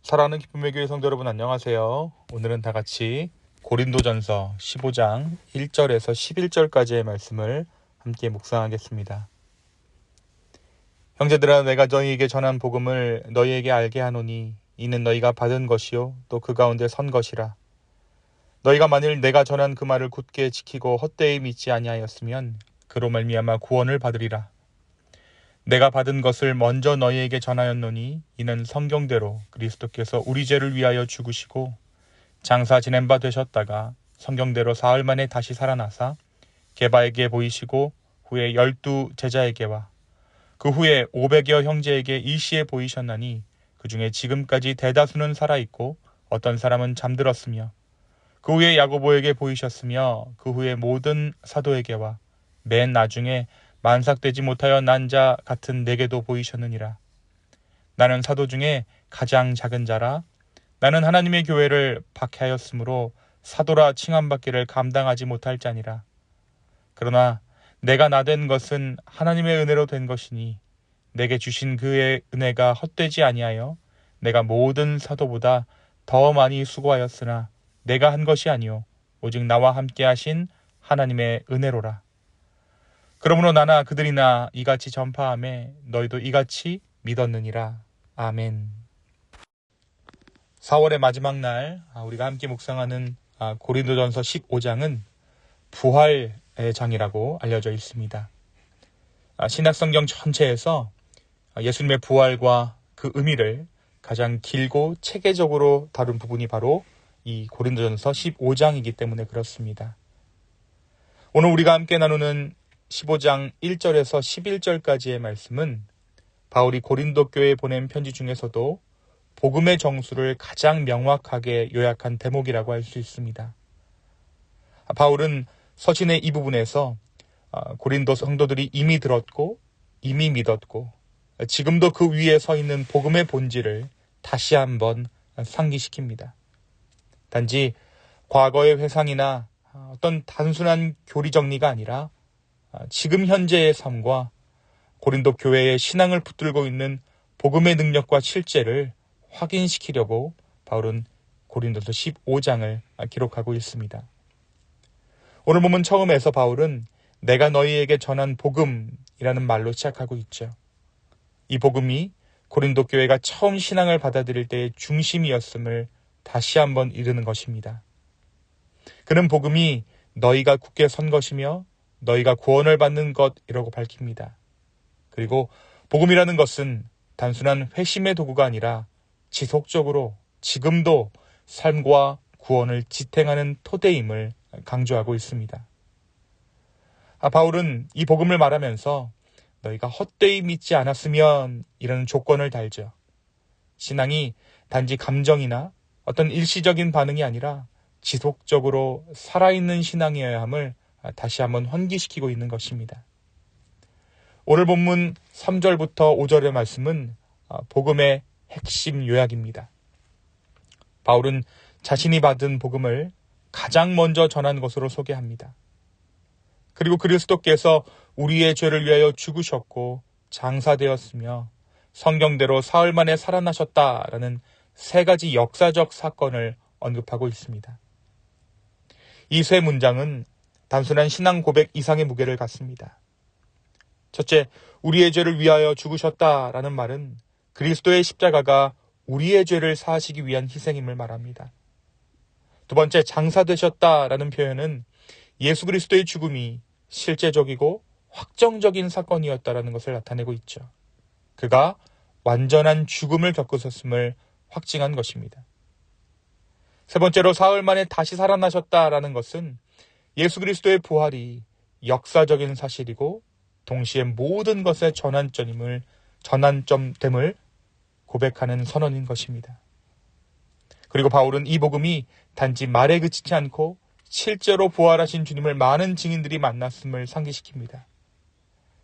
사랑하는 기쁨의 교회 성도 여러분 안녕하세요. 오늘은 다 같이 고린도전서 15장 1절에서 11절까지의 말씀을 함께 묵상하겠습니다. 형제들아, 내가 너희에게 전한 복음을 너희에게 알게 하노니 이는 너희가 받은 것이요 또 그 가운데 선 것이라. 너희가 만일 내가 전한 그 말을 굳게 지키고 헛되이 믿지 아니하였으면 그로 말미암아 구원을 받으리라. 내가 받은 것을 먼저 너희에게 전하였노니 이는 성경대로 그리스도께서 우리 죄를 위하여 죽으시고 장사 지낸 바 되셨다가 성경대로 사흘 만에 다시 살아나사 게바에게 보이시고 후에 12 제자에게와 그 후에 500여 형제에게 일시에 보이셨나니 그 중에 지금까지 대다수는 살아있고 어떤 사람은 잠들었으며 그 후에 야고보에게 보이셨으며 그 후에 모든 사도에게와 맨 나중에 만삭되지 못하여 난 자 같은 내게도 보이셨느니라. 나는 사도 중에 가장 작은 자라. 나는 하나님의 교회를 박해하였으므로 사도라 칭함받기를 감당하지 못할 자니라. 그러나 내가 나된 것은 하나님의 은혜로 된 것이니 내게 주신 그의 은혜가 헛되지 아니하여 내가 모든 사도보다 더 많이 수고하였으나 내가 한 것이 아니요 오직 나와 함께 하신 하나님의 은혜로라. 그러므로 나나 그들이나 이같이 전파하매 너희도 이같이 믿었느니라. 아멘. 4월의 마지막 날 우리가 함께 묵상하는 고린도전서 15장은 부활의 장이라고 알려져 있습니다. 신약성경 전체에서 예수님의 부활과 그 의미를 가장 길고 체계적으로 다룬 부분이 바로 이 고린도전서 15장이기 때문에 그렇습니다. 오늘 우리가 함께 나누는 15장 1절에서 11절까지의 말씀은 바울이 고린도 교회에 보낸 편지 중에서도 복음의 정수를 가장 명확하게 요약한 대목이라고 할 수 있습니다. 바울은 서신의 이 부분에서 고린도 성도들이 이미 들었고 이미 믿었고 지금도 그 위에 서 있는 복음의 본질을 다시 한번 상기시킵니다. 단지 과거의 회상이나 어떤 단순한 교리 정리가 아니라 지금 현재의 삶과 고린도 교회의 신앙을 붙들고 있는 복음의 능력과 실제를 확인시키려고 바울은 고린도서 15장을 기록하고 있습니다. 오늘 보면 처음에서 바울은 내가 너희에게 전한 복음이라는 말로 시작하고 있죠. 이 복음이 고린도 교회가 처음 신앙을 받아들일 때의 중심이었음을 다시 한번 이르는 것입니다. 그는 복음이 너희가 굳게 선 것이며 너희가 구원을 받는 것이라고 밝힙니다. 그리고 복음이라는 것은 단순한 회심의 도구가 아니라 지속적으로 지금도 삶과 구원을 지탱하는 토대임을 강조하고 있습니다. 바울은 이 복음을 말하면서 너희가 헛되이 믿지 않았으면 이라는 조건을 달죠. 신앙이 단지 감정이나 어떤 일시적인 반응이 아니라 지속적으로 살아있는 신앙이어야 함을 다시 한번 환기시키고 있는 것입니다. 오늘 본문 3절부터 5절의 말씀은 복음의 핵심 요약입니다. 바울은 자신이 받은 복음을 가장 먼저 전한 것으로 소개합니다. 그리고 그리스도께서 우리의 죄를 위하여 죽으셨고 장사되었으며 성경대로 사흘 만에 살아나셨다라는 세 가지 역사적 사건을 언급하고 있습니다. 이 세 문장은 단순한 신앙 고백 이상의 무게를 갖습니다. 첫째, 우리의 죄를 위하여 죽으셨다라는 말은 그리스도의 십자가가 우리의 죄를 사하시기 위한 희생임을 말합니다. 두 번째, 장사되셨다라는 표현은 예수 그리스도의 죽음이 실제적이고 확정적인 사건이었다라는 것을 나타내고 있죠. 그가 완전한 죽음을 겪으셨음을 확증한 것입니다. 세 번째로 사흘 만에 다시 살아나셨다라는 것은 예수 그리스도의 부활이 역사적인 사실이고 동시에 모든 것의 전환점됨을 고백하는 선언인 것입니다. 그리고 바울은 이 복음이 단지 말에 그치지 않고 실제로 부활하신 주님을 많은 증인들이 만났음을 상기시킵니다.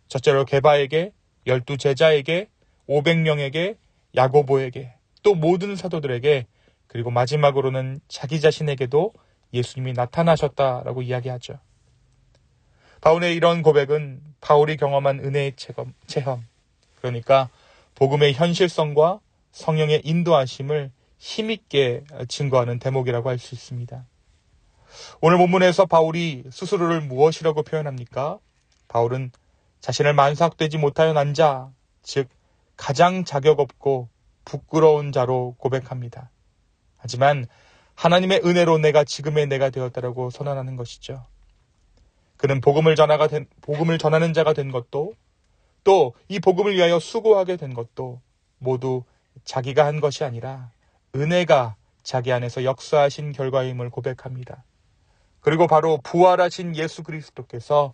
첫째로 게바에게, 12 제자에게, 500명에게, 야고보에게, 또 모든 사도들에게, 그리고 마지막으로는 자기 자신에게도 예수님이 나타나셨다라고 이야기하죠. 바울의 이런 고백은 바울이 경험한 은혜의 체험, 그러니까 복음의 현실성과 성령의 인도하심을 힘있게 증거하는 대목이라고 할 수 있습니다. 오늘 본문에서 바울이 스스로를 무엇이라고 표현합니까? 바울은 자신을 만삭되지 못하여 난 자, 즉 가장 자격 없고 부끄러운 자로 고백합니다. 하지만 하나님의 은혜로 내가 지금의 내가 되었다라고 선언하는 것이죠. 그는 복음을 전하는 자가 된 것도, 또 이 복음을 위하여 수고하게 된 것도 모두 자기가 한 것이 아니라 은혜가 자기 안에서 역사하신 결과임을 고백합니다. 그리고 바로 부활하신 예수 그리스도께서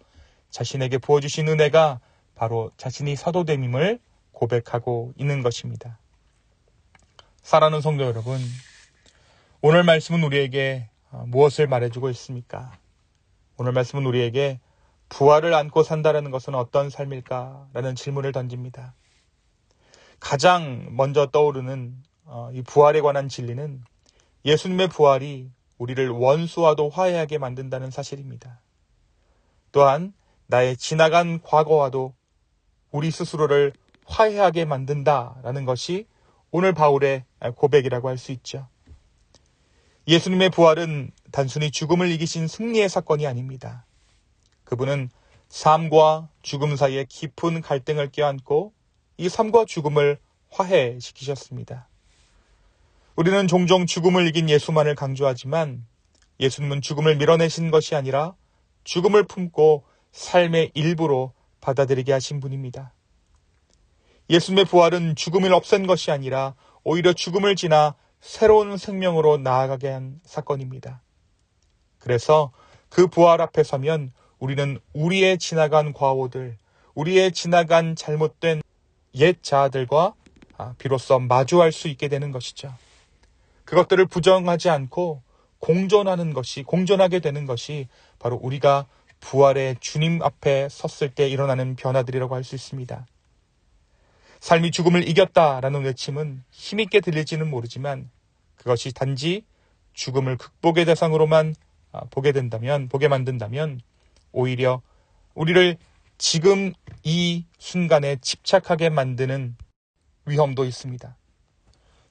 자신에게 부어주신 은혜가 바로 자신이 사도됨임을 고백하고 있는 것입니다. 사랑하는 성도 여러분, 오늘 말씀은 우리에게 무엇을 말해주고 있습니까? 오늘 말씀은 우리에게 부활을 안고 산다는 것은 어떤 삶일까라는 질문을 던집니다. 가장 먼저 떠오르는 이 부활에 관한 진리는 예수님의 부활이 우리를 원수와도 화해하게 만든다는 사실입니다. 또한 나의 지나간 과거와도 우리 스스로를 화해하게 만든다라는 것이 오늘 바울의 고백이라고 할 수 있죠. 예수님의 부활은 단순히 죽음을 이기신 승리의 사건이 아닙니다. 그분은 삶과 죽음 사이에 깊은 갈등을 껴안고 이 삶과 죽음을 화해시키셨습니다. 우리는 종종 죽음을 이긴 예수만을 강조하지만 예수님은 죽음을 밀어내신 것이 아니라 죽음을 품고 삶의 일부로 받아들이게 하신 분입니다. 예수님의 부활은 죽음을 없앤 것이 아니라 오히려 죽음을 지나 새로운 생명으로 나아가게 한 사건입니다. 그래서 그 부활 앞에 서면 우리는 우리의 지나간 과오들, 우리의 지나간 잘못된 옛 자아들과 비로소 마주할 수 있게 되는 것이죠. 그것들을 부정하지 않고 공존하게 되는 것이 바로 우리가 부활의 주님 앞에 섰을 때 일어나는 변화들이라고 할 수 있습니다. 삶이 죽음을 이겼다라는 외침은 힘있게 들릴지는 모르지만 그것이 단지 죽음을 극복의 대상으로만 보게 만든다면 오히려 우리를 지금 이 순간에 집착하게 만드는 위험도 있습니다.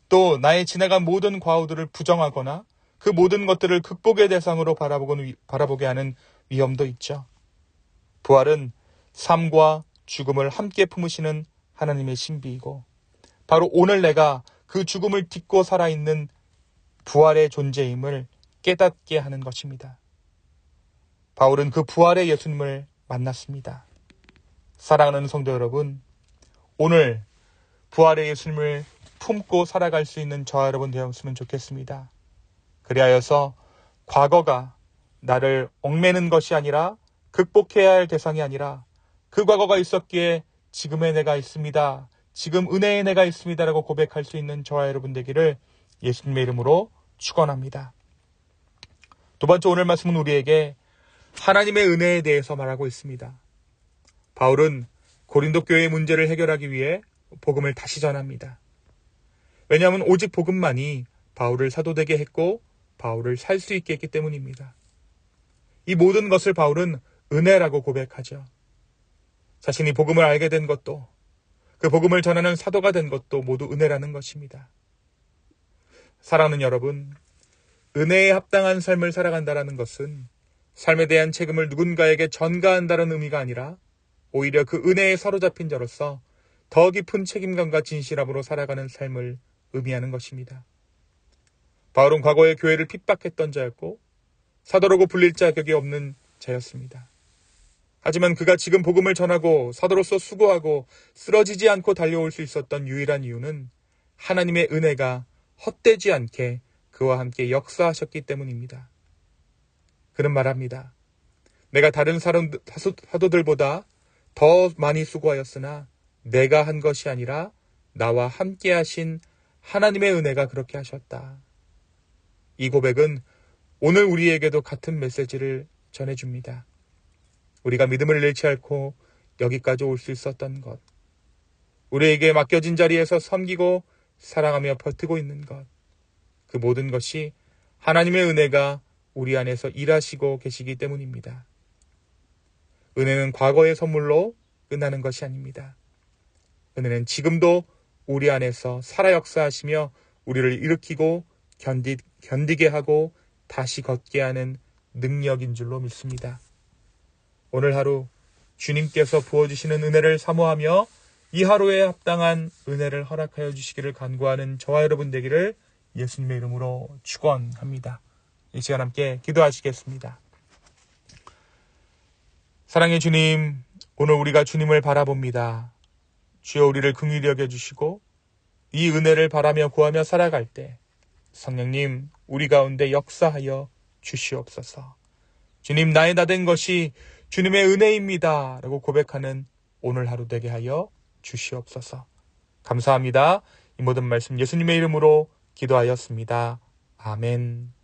또 나의 지나간 모든 과오들을 부정하거나 그 모든 것들을 극복의 대상으로 바라보게 하는 위험도 있죠. 부활은 삶과 죽음을 함께 품으시는 하나님의 신비이고 바로 오늘 내가 그 죽음을 딛고 살아있는 부활의 존재임을 깨닫게 하는 것입니다. 바울은 그 부활의 예수님을 만났습니다. 사랑하는 성도 여러분, 오늘 부활의 예수님을 품고 살아갈 수 있는 저와 여러분 되었으면 좋겠습니다. 그리하여서 과거가 나를 얽매는 것이 아니라 극복해야 할 대상이 아니라 그 과거가 있었기에 지금의 내가 있습니다. 지금 은혜의 내가 있습니다라고 고백할 수 있는 저와 여러분 되기를 예수님의 이름으로 축원합니다. 두 번째 오늘 말씀은 우리에게 하나님의 은혜에 대해서 말하고 있습니다. 바울은 고린도 교회의 문제를 해결하기 위해 복음을 다시 전합니다. 왜냐하면 오직 복음만이 바울을 사도되게 했고 바울을 살 수 있게 했기 때문입니다. 이 모든 것을 바울은 은혜라고 고백하죠. 자신이 복음을 알게 된 것도 그 복음을 전하는 사도가 된 것도 모두 은혜라는 것입니다. 사랑하는 여러분, 은혜에 합당한 삶을 살아간다는 것은 삶에 대한 책임을 누군가에게 전가한다는 의미가 아니라 오히려 그 은혜에 사로잡힌 자로서 더 깊은 책임감과 진실함으로 살아가는 삶을 의미하는 것입니다. 바울은 과거에 교회를 핍박했던 자였고 사도라고 불릴 자격이 없는 자였습니다. 하지만 그가 지금 복음을 전하고 사도로서 수고하고 쓰러지지 않고 달려올 수 있었던 유일한 이유는 하나님의 은혜가 헛되지 않게 그와 함께 역사하셨기 때문입니다. 그는 말합니다. 내가 다른 사도들보다 더 많이 수고하였으나 내가 한 것이 아니라 나와 함께 하신 하나님의 은혜가 그렇게 하셨다. 이 고백은 오늘 우리에게도 같은 메시지를 전해줍니다. 우리가 믿음을 잃지 않고 여기까지 올 수 있었던 것, 우리에게 맡겨진 자리에서 섬기고 사랑하며 버티고 있는 것, 그 모든 것이 하나님의 은혜가 우리 안에서 일하시고 계시기 때문입니다. 은혜는 과거의 선물로 끝나는 것이 아닙니다. 은혜는 지금도 우리 안에서 살아 역사하시며 우리를 일으키고 견디게 하고 다시 걷게 하는 능력인 줄로 믿습니다. 오늘 하루 주님께서 부어주시는 은혜를 사모하며 이 하루에 합당한 은혜를 허락하여 주시기를 간구하는 저와 여러분 되기를 예수님의 이름으로 축원합니다. 이 시간 함께 기도하시겠습니다. 사랑의 주님, 오늘 우리가 주님을 바라봅니다. 주여 우리를 긍휼히 여겨주시고 이 은혜를 바라며 구하며 살아갈 때 성령님 우리 가운데 역사하여 주시옵소서. 주님, 나의 다 된 것이 주님의 은혜입니다 라고 고백하는 오늘 하루 되게 하여 주시옵소서. 감사합니다. 이 모든 말씀 예수님의 이름으로 기도하였습니다. 아멘.